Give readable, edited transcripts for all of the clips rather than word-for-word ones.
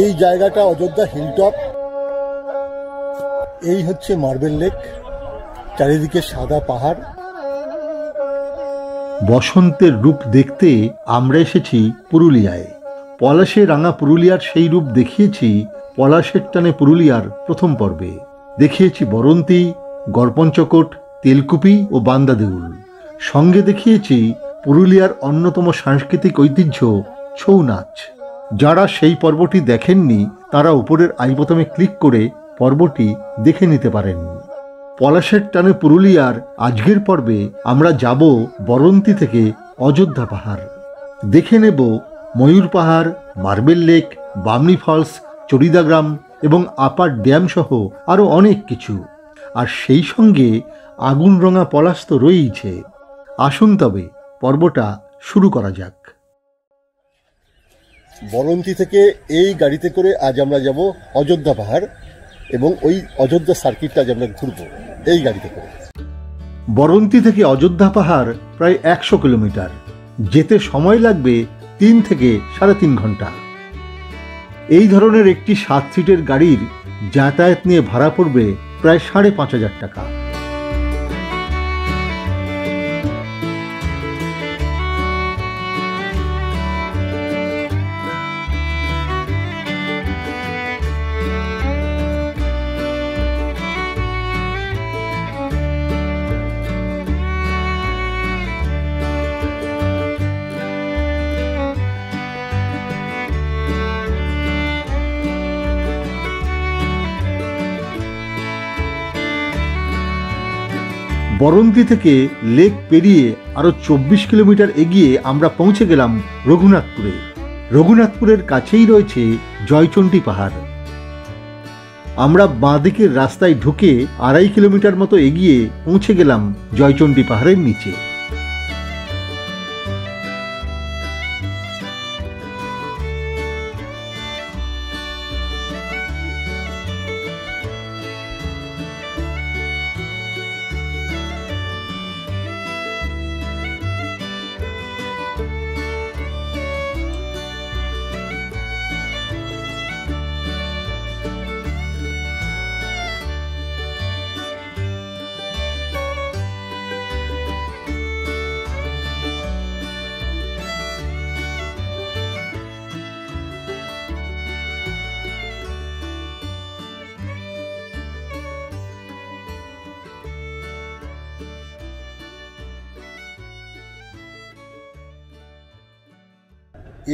এই জায়গাটা অযোধ্যা হিলটপ। এই হচ্ছে মার্বেল লেক, চারিদিকে সাদা পাহাড়। বসন্তের রূপ দেখতে আমরা এসেছি পুরুলিয়ায়। পলাশে রাঙা পুরুলিয়ার সেই রূপ দেখিয়েছি পলাশের টানে পুরুলিয়ার প্রথম পর্বে। দেখিয়েছি বরন্তী, গড়পঞ্চকোট, তেলকুপি ও বান্দা দেউল। সঙ্গে দেখিয়েছি পুরুলিয়ার অন্যতম সাংস্কৃতিক ঐতিহ্য ছৌ নাচ। যারা সেই পর্বটি দেখেননি তারা উপরের আই বোতামে ক্লিক করে পর্বটি দেখে নিতে পারেন। পলাশের টানে পুরুলিয়ার আজকের পর্বে আমরা যাব বরন্তী থেকে অযোধ্যা পাহাড়। দেখে নেব Mayur Pahar, marble lake, Bamni falls, Charida গ্রাম এবং আপার ড্যাম সহ আরও অনেক কিছু। আর সেই সঙ্গে আগুন রঙা পলাশ তো রয়েইছে। আসুন তবে পর্বটা শুরু করা যাক। বরন্তী থেকে এই গাড়িতে করে আজ আমরা যাব অযোধ্যা পাহাড় এবং ওই অযোধ্যা সার্কিটটা আজ আমরা ঘুরব এই গাড়িতে করে। বরন্তী থেকে অযোধ্যা পাহাড় প্রায় 100 কিলোমিটার। যেতে সময় লাগবে 3 থেকে 3.5 ঘন্টা। এই ধরনের একটি 7 সিটের গাড়ির যাতায়াত নিয়ে ভাড়া পড়বে প্রায় 5,500 টাকা। বরন্তী থেকে লেক পেরিয়ে আরো 24 কিলোমিটার এগিয়ে আমরা পৌঁছে গেলাম রঘুনাথপুরে। রঘুনাথপুরের কাছেই রয়েছে জয়চণ্ডী পাহাড়। আমরা বাঁদিকের রাস্তায় ঢুকে 2.5 কিলোমিটার মতো এগিয়ে পৌঁছে গেলাম জয়চণ্ডী পাহাড়ের নিচে।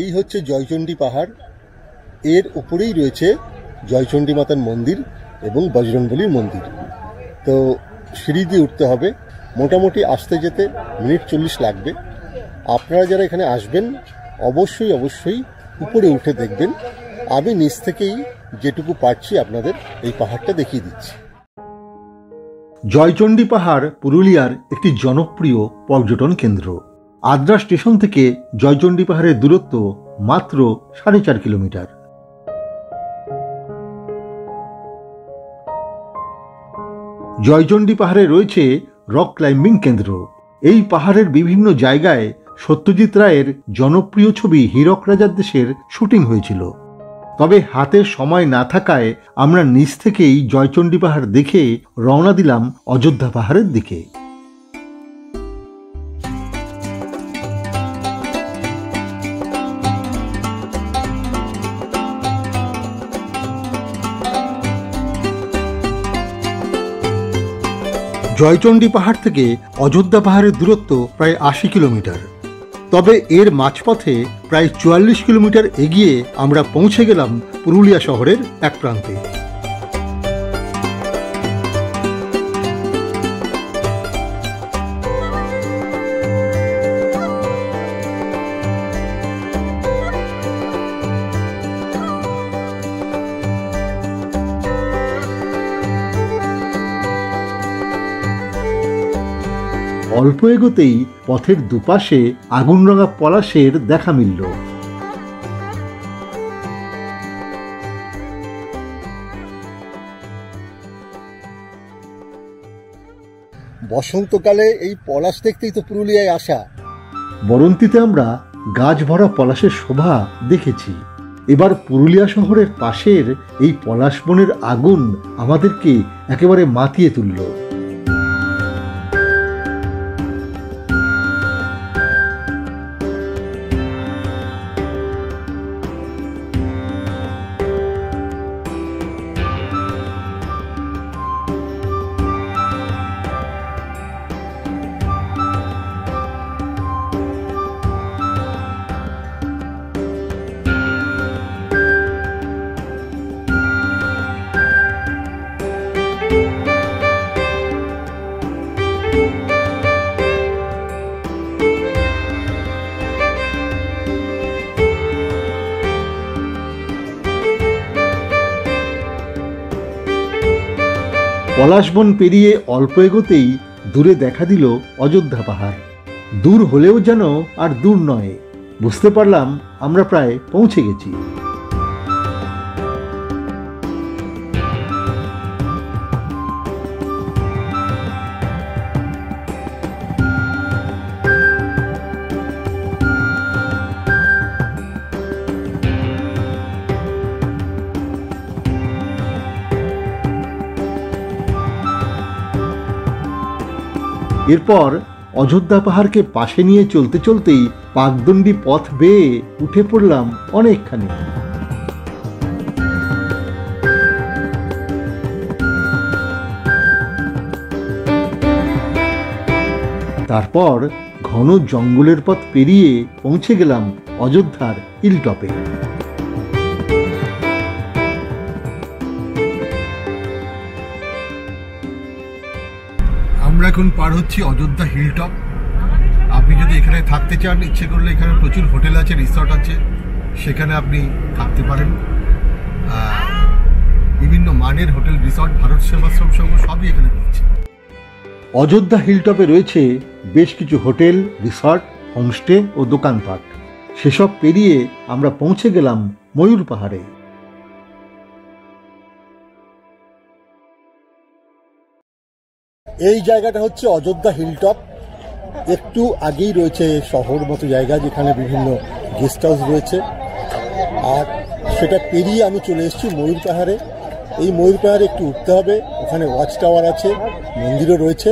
এই হচ্ছে জয়চণ্ডী পাহাড়। এর উপরেই রয়েছে জয়চণ্ডী মাতার মন্দির এবং বজরংবলীর মন্দির। তো সিঁড়ি দিয়ে উঠতে হবে, মোটামুটি আসতে যেতে মিনিট 40 লাগবে। আপনারা যারা এখানে আসবেন অবশ্যই উপরে উঠে দেখবেন। আমি নিচ থেকেই যেটুকু পারছি আপনাদের এই পাহাড়টা দেখিয়ে দিচ্ছি। জয়চণ্ডী পাহাড় পুরুলিয়ার একটি জনপ্রিয় পর্যটন কেন্দ্র। আদ্রা স্টেশন থেকে জয়চণ্ডী পাহাড়ের দূরত্ব মাত্র 4.5 কিলোমিটার। জয়চণ্ডী পাহাড়ে রয়েছে রক ক্লাইম্বিং কেন্দ্র। এই পাহাড়ের বিভিন্ন জায়গায় সত্যজিৎ রায়ের জনপ্রিয় ছবি হীরক রাজার দেশের শুটিং হয়েছিল। তবে হাতে সময় না থাকায় আমরা নিচ থেকেই জয়চণ্ডী পাহাড় দেখে রওনা দিলাম অযোধ্যা পাহাড়ের দিকে। জয়চণ্ডী পাহাড় থেকে অযোধ্যা পাহাড়ের দূরত্ব প্রায় 80 কিলোমিটার। তবে এর মাঝপথে প্রায় 44 কিলোমিটার এগিয়ে আমরা পৌঁছে গেলাম পুরুলিয়া শহরের এক প্রান্তে। অল্প এগোতেই পথের দুপাশে আগুনরঙা পলাশের দেখা মিলল। বসন্তকালে এই পলাশ দেখতেই তো পুরুলিয়ায় আসা। বরন্তিতে আমরা গাছ ভরা পলাশের শোভা দেখেছি। এবার পুরুলিয়া শহরের পাশের এই পলাশ বনের আগুন আমাদেরকে একেবারে মাতিয়ে তুলল। পলাশবন পেরিয়ে অল্প এগোতেই দূরে দেখা দিল অযোধ্যা পাহাড়। দূর হলেও যেন আর দূর নয়, বুঝতে পারলাম আমরা প্রায় পৌঁছে গেছি। এরপর অযোধ্যা পাহাড়কে পাশে নিয়ে চলতে চলতেই পাকদণ্ডী পথ বেয়ে উঠে পড়লাম অনেকখানি। তারপর ঘন জঙ্গলের পথ পেরিয়ে পৌঁছে গেলাম অযোধ্যার হিলটপে। আমরা এখন পার হচ্ছি অযোধ্যা হিলটপ। আপনি যদি এখানে থাকতে চান, ইচ্ছে করলে এখানে প্রচুর হোটেল আছে, রিসর্ট আছে, সেখানে আপনি থাকতে পারেন। বিভিন্ন মানের হোটেল, রিসর্ট, ভারত সেবাশ্রম সংঘ সবই এখানে রয়েছে। অযোধ্যা হিলটপে রয়েছে বেশ কিছু হোটেল, রিসর্ট, হোমস্টে ও দোকানপাট। সেসব পেরিয়ে আমরা পৌঁছে গেলাম ময়ূর পাহাড়ে। এই জায়গাটা হচ্ছে অযোধ্যা হিলটপ। একটু আগেই রয়েছে শহর মতো জায়গা, যেখানে বিভিন্ন গেস্ট হাউস রয়েছে। আর সেটা পেরিয়ে আমি চলে এসেছি ময়ূর পাহাড়ে। এই ময়ূর পাহাড়ে একটু উঠতে হবে, ওখানে ওয়াচ টাওয়ার আছে, মন্দিরও রয়েছে।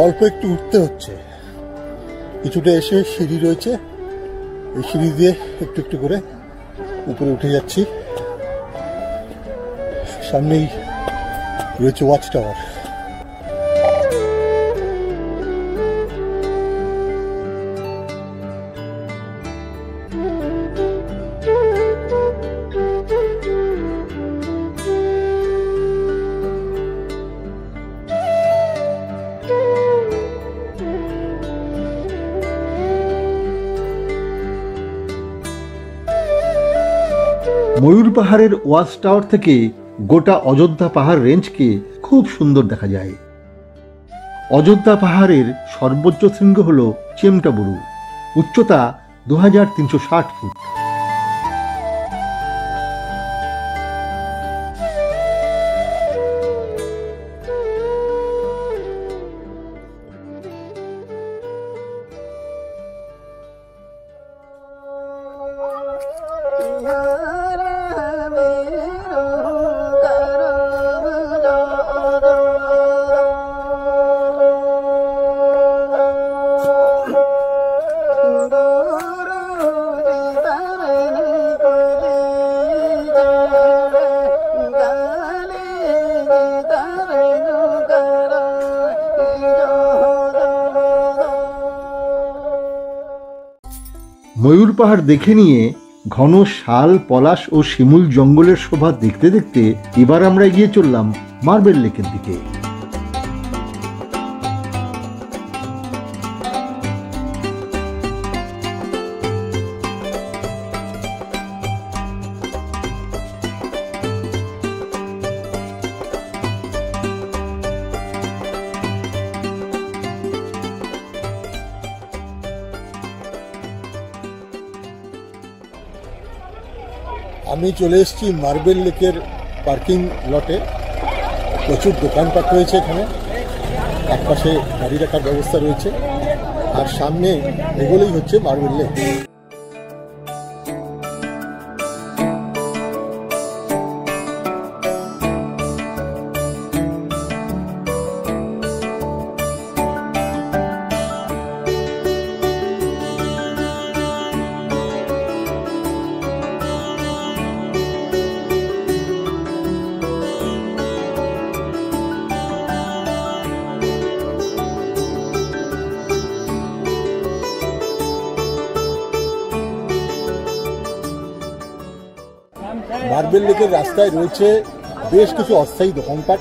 অল্প একটু উঠতে হচ্ছে, কিছুটা এসে সিঁড়ি রয়েছে, এই সিঁড়ি দিয়ে একটু একটু করে উপরে উঠে যাচ্ছি। সামনেই রয়েছে ওয়াচ টাওয়ার। ময়ূর পাহাড়ের ওয়াচ টাওয়ার থেকে গোটা অযোধ্যা পাহাড় রেঞ্জকে খুব সুন্দর দেখা যায়। অযোধ্যা পাহাড়ের সর্বোচ্চ শৃঙ্গ হল চেমটাবুরু, উচ্চতা 2360 ফুট। ময়ূর পাহাড় দেখে নিয়ে ঘন শাল, পলাশ ও শিমুল জঙ্গলের শোভা দেখতে দেখতে এবার আমরা এগিয়ে চললাম মার্বেল লেকের দিকে। আমি চলে এসেছি মার্বেল লেকের পার্কিং লটে। প্রচুর দোকানপাট রয়েছে এখানে, একপাশে গাড়ি রাখার ব্যবস্থা রয়েছে, আর সামনে এগুলোই হচ্ছে মার্বেল লেক। মার্বেল লেকের রাস্তায় রয়েছে বেশ কিছু অস্থায়ী দোকানপাট,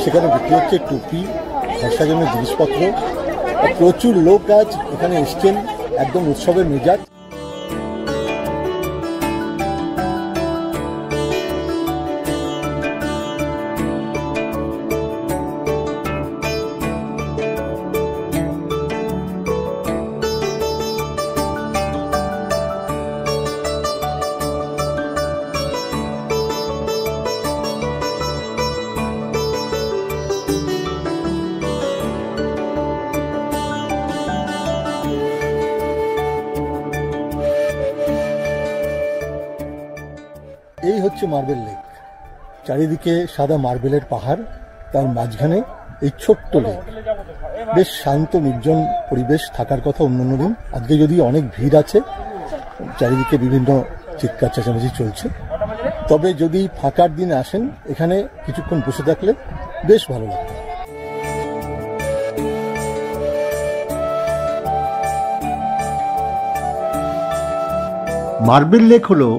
সেখানে বিক্রি হচ্ছে টুপি, ঘর সাজানোর জিনিসপত্র। প্রচুর লোক আজ এখানে এসছেন, একদম উৎসবের মেজাজ। এই হচ্ছে মার্বেল লেক। চারিদিকে সাদা মার্বেলের পাহাড়, তার মাঝখানে এই ছোট্ট লেক। বেশ শান্ত নির্জন পরিবেশ, থাকার কথা অন্যান্য দিন। আজকে যদি অনেক ভিড় আছে, চারিদিকে বিভিন্ন চিৎকার চেঁচামেচি চলছে, তবে যদি ফাঁকার দিনে আসেন এখানে কিছুক্ষণ বসে থাকলে বেশ ভালো লাগবে। মার্বেল লেক হলো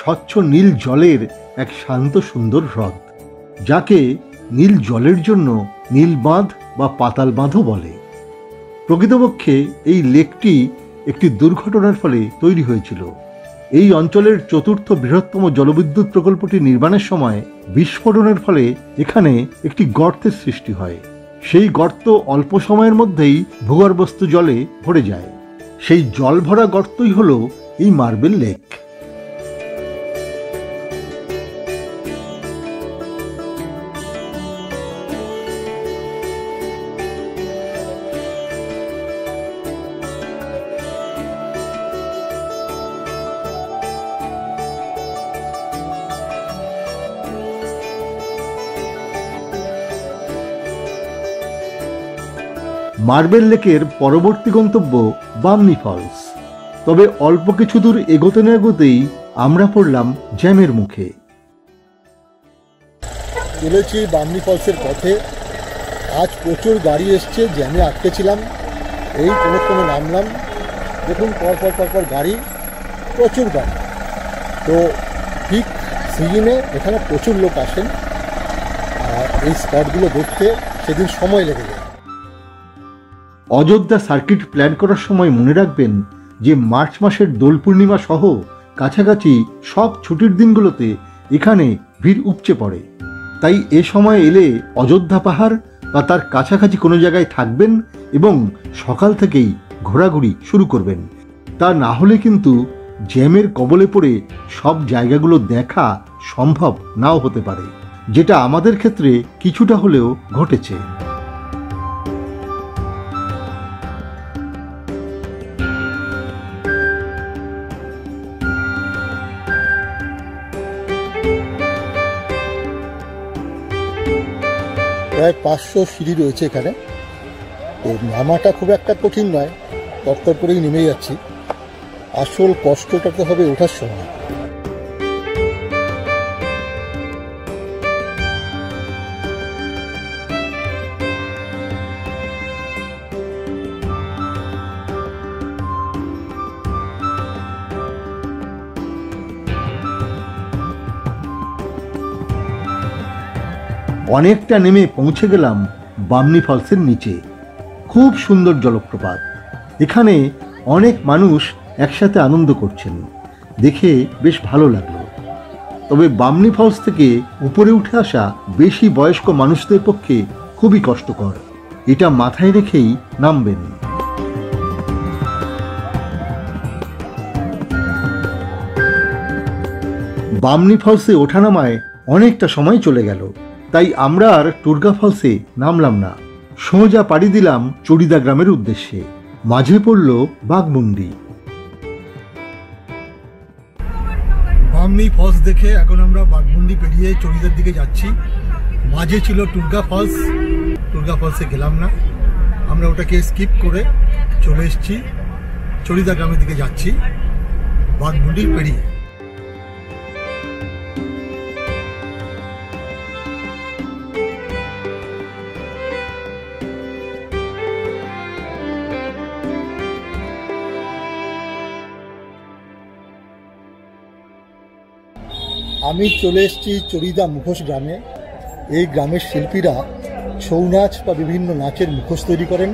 স্বচ্ছ নীল জলের এক শান্ত সুন্দর হ্রদ, যাকে নীল জলের জন্য নীল বাঁধ বা পাতাল বাঁধও বলে। প্রকৃতপক্ষে এই লেকটি একটি দুর্ঘটনার ফলে তৈরি হয়েছিল। এই অঞ্চলের চতুর্থ বৃহত্তম জলবিদ্যুৎ প্রকল্পটি নির্মাণের সময় বিস্ফোরণের ফলে এখানে একটি গর্তের সৃষ্টি হয়। সেই গর্ত অল্প সময়ের মধ্যেই ভূগর্ভস্থ জলে ভরে যায়। সেই জল ভরা গর্তই হলো এই মার্বেল লেক। মার্বেল লেকের পরবর্তী গন্তব্য বামনি ফলস। তবে অল্প কিছু দূর এগোতে না এগোতেই আমরা পড়লাম জ্যামের মুখে। চলেছি বামনি ফলসের পথে। আজ প্রচুর গাড়ি এসছে, জ্যামে আটকেছিলাম। এই কোনো নামলাম, দেখুন পরপর গাড়ি, প্রচুর গাড়ি। তো ঠিক সিজনে এখানে প্রচুর লোক আসেন, আর এই স্পটগুলো দেখতে সেদিন সময় লেগে যায়। অযোধ্যা সার্কিট প্ল্যান করার সময় মনে রাখবেন যে মার্চ মাসের দোল পূর্ণিমা সহ কাছাকাছি সব ছুটির দিনগুলোতে এখানে ভিড় উপচে পড়ে। তাই এ সময় এলে অযোধ্যা পাহাড় বা তার কাছাকাছি কোনো জায়গায় থাকবেন এবং সকাল থেকেই ঘোরাঘুরি শুরু করবেন। তা না হলে কিন্তু জ্যামের কবলে পড়ে সব জায়গাগুলো দেখা সম্ভব নাও হতে পারে, যেটা আমাদের ক্ষেত্রে কিছুটা হলেও ঘটেছে। প্রায় 500 সিঁড়ি রয়েছে এখানে। তো নামাটা খুব একটা কঠিন নয়, তরতর করেই নেমে যাচ্ছি। আসল কষ্টটা তো হবে ওঠার সময়। অনেকটা নেমে পৌঁছে গেলাম বামনি ফলসের নিচে। খুব সুন্দর জলপ্রপাত। এখানে অনেক মানুষ একসাথে আনন্দ করছেন, দেখে বেশ ভালো লাগলো। তবে বামনি ফলস থেকে উপরে উঠে আসা বেশি বয়স্ক মানুষদের পক্ষে খুবই কষ্টকর, এটা মাথায় রেখেই নামবেন। বামনি ফলসে ওঠানামায় অনেকটা সময় চলে গেল, তাই আমরা আর টুরগা ফলসে নামলাম না। সোজা পাড়ি দিলাম চড়িদা গ্রামের উদ্দেশ্যে। মাঝে পড়ল বাঘমুন্ডি। বামনি ফলস দেখে এখন আমরা বাঘমুন্ডি পেরিয়ে চড়িদার দিকে যাচ্ছি। মাঝে ছিল টুরগা ফলস, টুরগা ফলসে গেলাম না, আমরা ওটাকে স্কিপ করে চলে এসেছি চড়িদা গ্রামের দিকে যাচ্ছি বাঘমুন্ডি পেরিয়ে। আমি চলে এসেছি চড়িদা মুখোশ গ্রামে। এই গ্রামের শিল্পীরা ছৌ নাচ বা বিভিন্ন নাচের মুখোশ তৈরি করেন।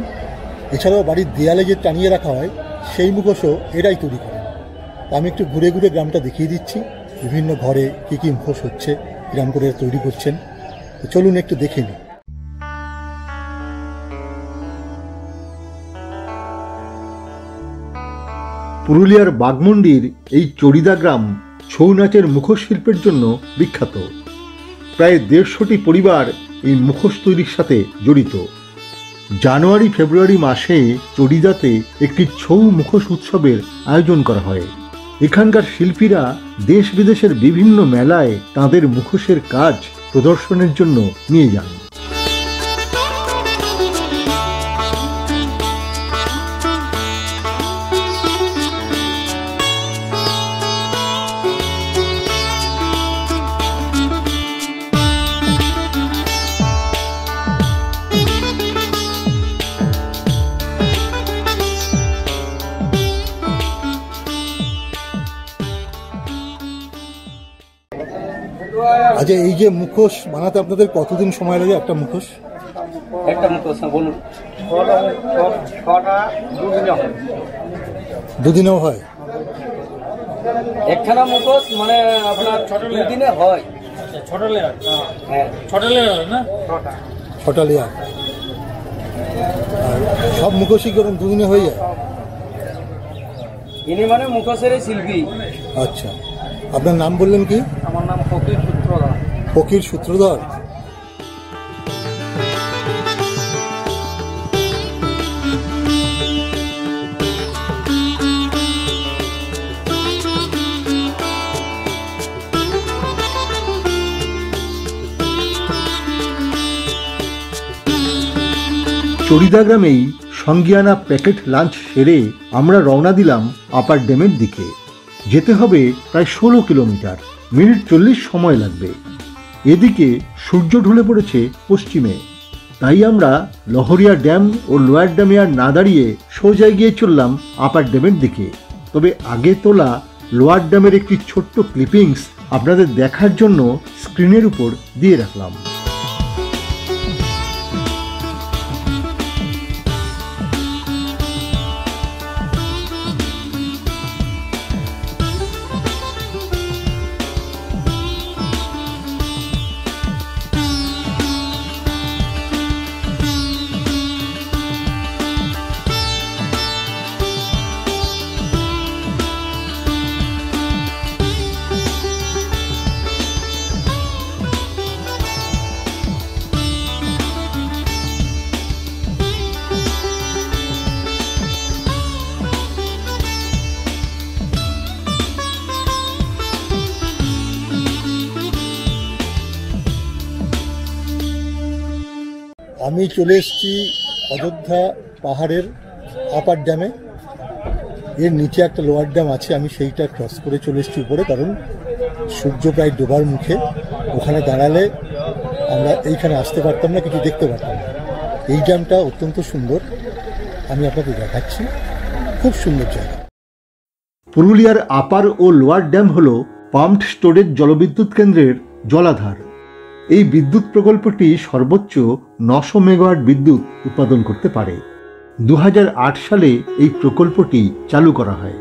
এছাড়াও বাড়ির দেয়ালে যে টানিয়ে রাখা হয় সেই মুখোশও এরাই তৈরি করেন। আমি একটু ঘুরে ঘুরে গ্রামটা দেখিয়ে দিচ্ছি, বিভিন্ন ঘরে কী কী মুখোশ হচ্ছে, গ্রাম করে তৈরি করছেন। তো চলুন একটু দেখে নিই। পুরুলিয়ার বাঘমুন্ডির এই চড়িদা গ্রাম ছৌ নাচের মুখোশ শিল্পের জন্য বিখ্যাত। প্রায় 150টি পরিবার এই মুখোশ তৈরির সাথে জড়িত। জানুয়ারি ফেব্রুয়ারি মাসে চড়িদাতে একটি ছৌ মুখোশ উৎসবের আয়োজন করা হয়। এখানকার শিল্পীরা দেশ বিদেশের বিভিন্ন মেলায় তাদের মুখোশের কাজ প্রদর্শনের জন্য নিয়ে যান। আচ্ছা, এই যে মুখোশ বানাতে আপনাদের কতদিন সময় লাগে একটা মুখোশ? একটা মুখোশ বলুন, 2 দিনেও হয়? একখানা মুখোশ মানে আপনার 2 দিনে হয়। 6টা লেয়ার, হ্যাঁ 6টা লেয়ার না, 6টা লেয়ার। আর সব মুখোশই কেমন 2 দিনে হয়ে যায়? ইনি মানে মুখোশের শিল্পী। আচ্ছা, আপনার নাম বললেন কি? আমার নাম ফকির সূত্রধর। ফকির সূত্রধর। চড়িদা গ্রামেই সঙ্গিয়ানা প্যাকেট লাঞ্চ সেরে আমরা রওনা দিলাম আপার ড্যামের দিকে। যেতে হবে প্রায় 16 কিলোমিটার, মিনিট 40 সময় লাগবে। এদিকে সূর্য ঢলে পড়েছে পশ্চিমে, তাই আমরা লহরিয়া ড্যাম ও লোয়ার ড্যামে আর না দাঁড়িয়ে সোজা গিয়ে চললাম আপার ড্যামের দিকে। তবে আগে তোলা লোয়ার ড্যামের একটি ছোট্ট ক্লিপিংস আপনাদের দেখার জন্য স্ক্রিনের উপর দিয়ে রাখলাম। আমি চলে এসেছি অযোধ্যা পাহাড়ের আপার ড্যামে। এর নিচে একটা লোয়ার ড্যাম আছে, আমি সেইটা ক্রস করে চলে এসেছি উপরে, কারণ সূর্য প্রায় ডোবার মুখে। ওখানে দাঁড়ালে আমরা এইখানে আসতে পারতাম না, কিছু দেখতে পারতাম না। এই ড্যামটা অত্যন্ত সুন্দর, আমি আপনাকে দেখাচ্ছি, খুব সুন্দর জায়গা। পুরুলিয়ার আপার ও লোয়ার ড্যাম হল পাম্পড স্টোরেজ জলবিদ্যুৎ কেন্দ্রের জলাধার। এই বিদ্যুৎ প্রকল্পটি সর্বোচ্চ 900 মেগাওয়াট বিদ্যুৎ উৎপাদন করতে পারে। 2008 সালে এই প্রকল্পটি চালু করা হয়।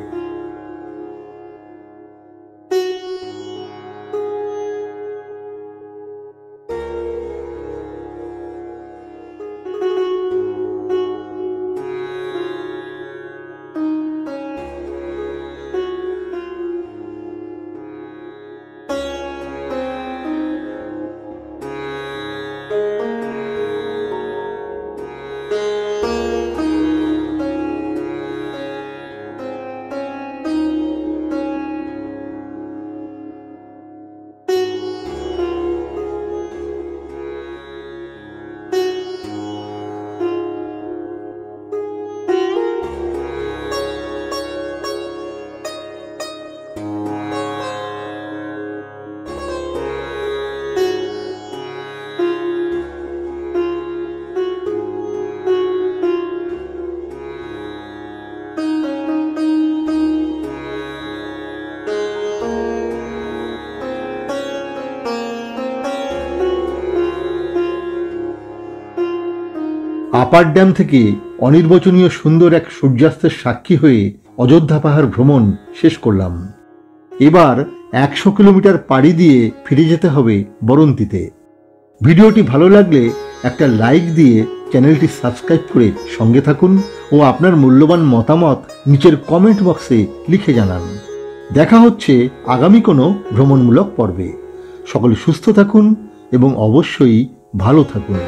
আপার ড্যাম থেকে অনির্বচনীয় সুন্দর এক সূর্যাস্তের সাক্ষী হয়ে অযোধ্যা পাহাড় ভ্রমণ শেষ করলাম। এবার 100 কিলোমিটার পাড়ি দিয়ে ফিরে যেতে হবে বরন্তিতে। ভিডিওটি ভালো লাগলে একটা লাইক দিয়ে চ্যানেলটি সাবস্ক্রাইব করে সঙ্গে থাকুন ও আপনার মূল্যবান মতামত নিচের কমেন্ট বক্সে লিখে জানান। দেখা হচ্ছে আগামী কোনো ভ্রমণমূলক পর্বে। সকলে সুস্থ থাকুন এবং অবশ্যই ভালো থাকুন।